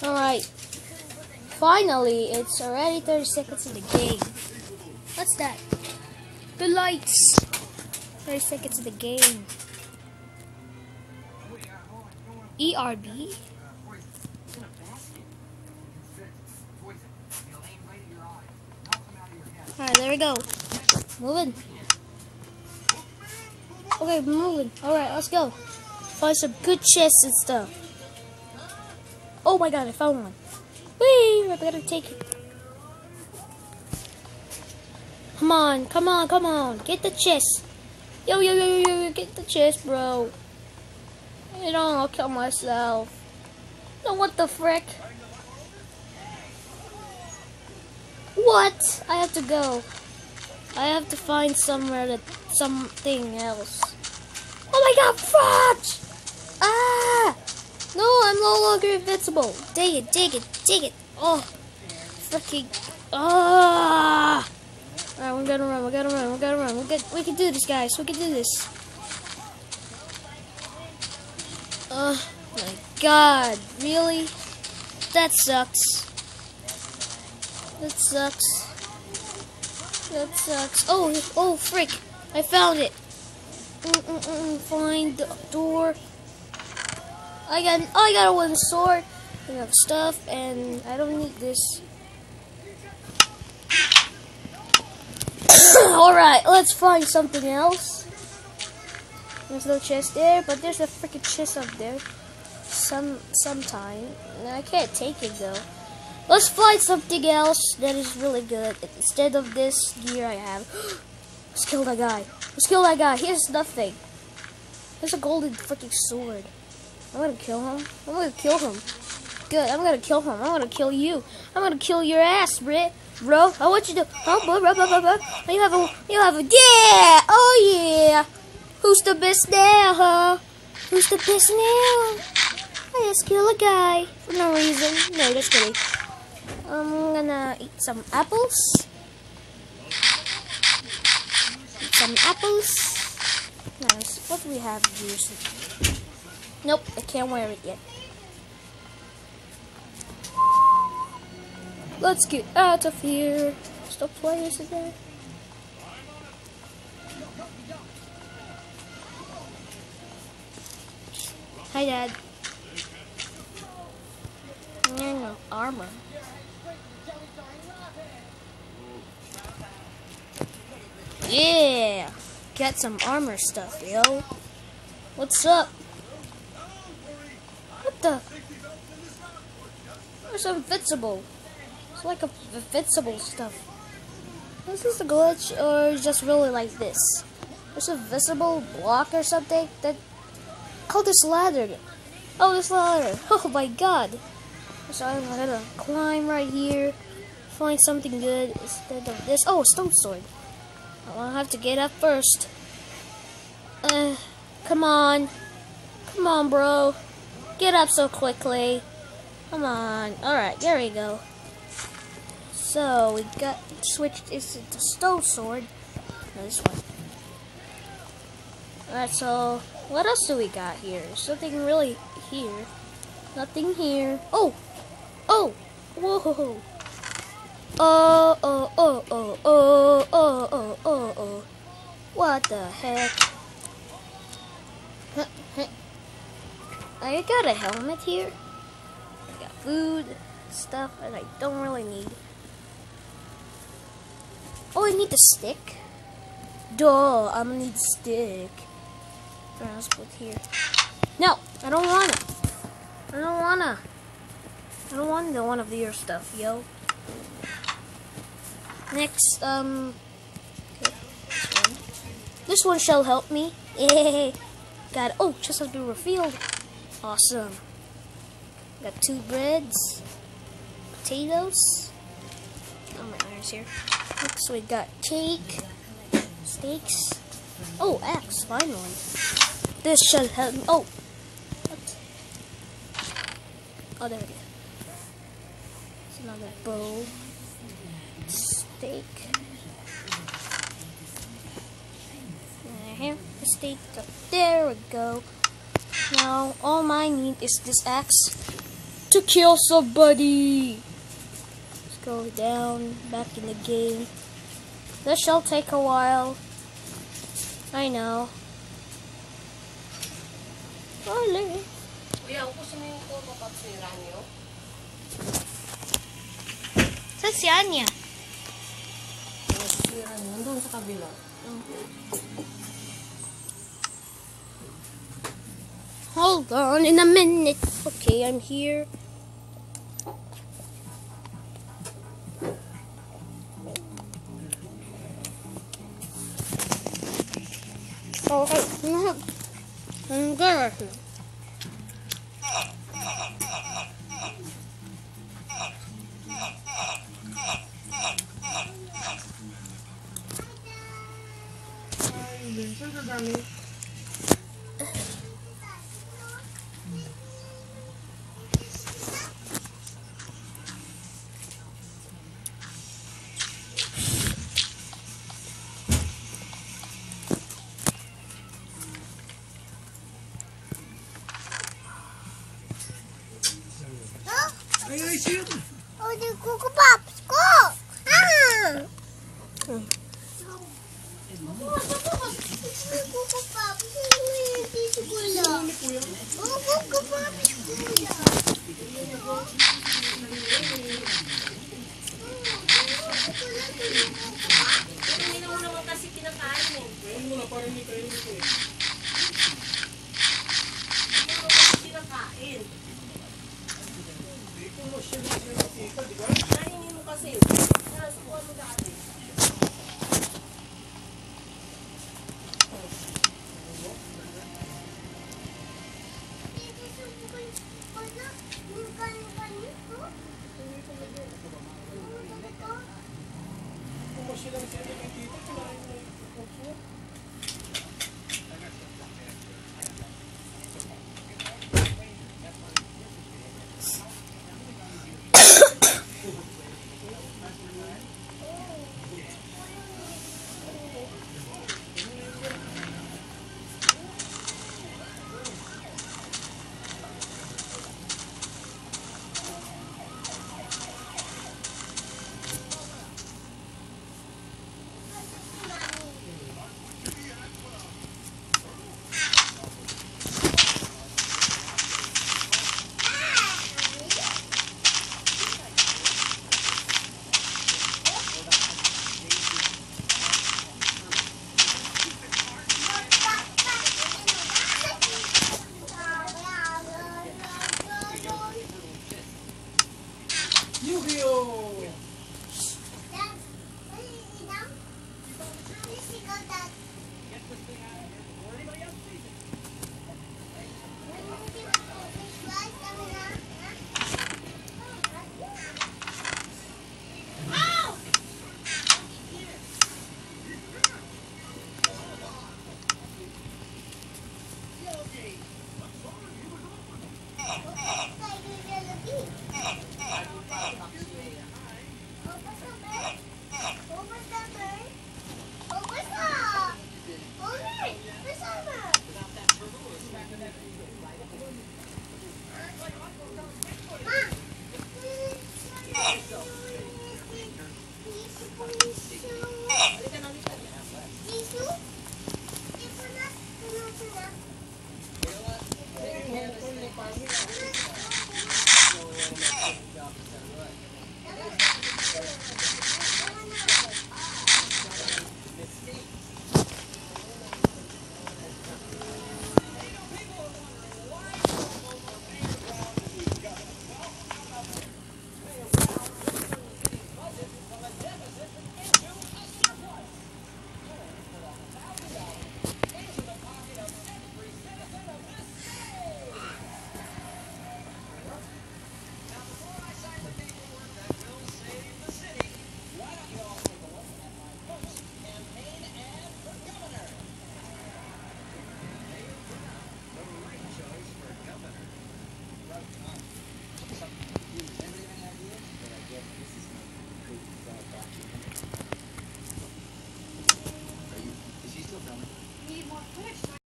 Alright. Finally, it's already 30 seconds in the game. What's that? The lights. 30 seconds in the game. ERB? Alright, there we go. Moving. Okay, moving. Alright, let's go. Find some good chests and stuff. Oh my god, I found one. Whee! I better take it. Come on, come on, come on. Get the chest. Yo, yo, yo, yo, yo, get the chest, bro. You know, I'll kill myself. No, what the frick? What? I have to go. I have to find somewhere something else. Oh my god, fudge! Ah! No, I'm no longer invincible. Dig it, dig it, dig it. Oh, freaking. Ah! Alright, we gotta run, we gotta run, we gotta run. We can do this, guys. We can do this. Oh my god, really? That sucks. That sucks. That sucks. Oh, frick. I found it. Find the door. I got a wooden sword. I have stuff, and I don't need this. Alright, let's find something else. There's no chest there, but there's a freaking chest up there. Sometime. I can't take it though. Let's find something else that is really good instead of this gear I have. Let's kill that guy. Let's kill that guy. He has nothing. There's a golden freaking sword. I'm gonna kill him. I'm gonna kill him. Good. I'm gonna kill him. I'm gonna kill you. I'm gonna kill your ass, Bro, I want you to. Oh, bro. You have a. Yeah. Oh yeah. Who's the best now, huh? Who's the best now? I just kill a guy for no reason. No, just kidding. I'm gonna eat some apples. Eat some apples. Nice. What do we have here? Nope, I can't wear it yet. Let's get out of here. Stop players again. Hi, Dad. No armor. Yeah, got some armor stuff, yo. What's up? What the? There's invincible. It's like a invincible stuff. Is this a glitch or just really like this? There's a visible block or something that. Oh, this ladder. Oh, this ladder. Oh my god. So I'm gonna climb right here, find something good instead of this. Oh, a stone sword. I'll have to get up first. Come on. Come on, bro. Get up so quickly. Come on. Alright, there we go. So, we got switched this to stone sword. No, this one. Alright, so, what else do we got here? Something really here. Nothing here. Oh! Oh! Whoa! Oh. What the heck? I got a helmet here. I got food, stuff that I don't really need. Oh, I need the stick. Duh, I'm gonna need stick. Alright, let's put here. No, I don't wanna. I don't want the one of your stuff, yo. Next, okay, this one shall help me. Yay! Got it. Oh, just has been revealed. Awesome. Got 2 breads, potatoes. Oh, my iron's here. Next, we got cake, steaks. Oh, axe, finally. This shall help me. Oh, what? Oh, there we go. It's another bowl. Steak. The steak. There we go. Now all I need is this axe. to kill somebody. Let's go down, back in the game. This shall take a while. I know. Oh, look. Kuya, upusin mo yung photo pag sira niyo. Saan si Anya? Sira niyo. Nandun sa kabila. Hold on in a minute. Okay, I'm here. Oh, I'm good. Oh, the Coco Pops, go! Ah! Coco Pops, dito kuya. Oh, Coco Pops, kuya. Hindi mo naman kasi kinakain eh. Hindi mo kinakain. Kainin mo kasi. Nasukuan mo dati. Yu-Gi-Oh!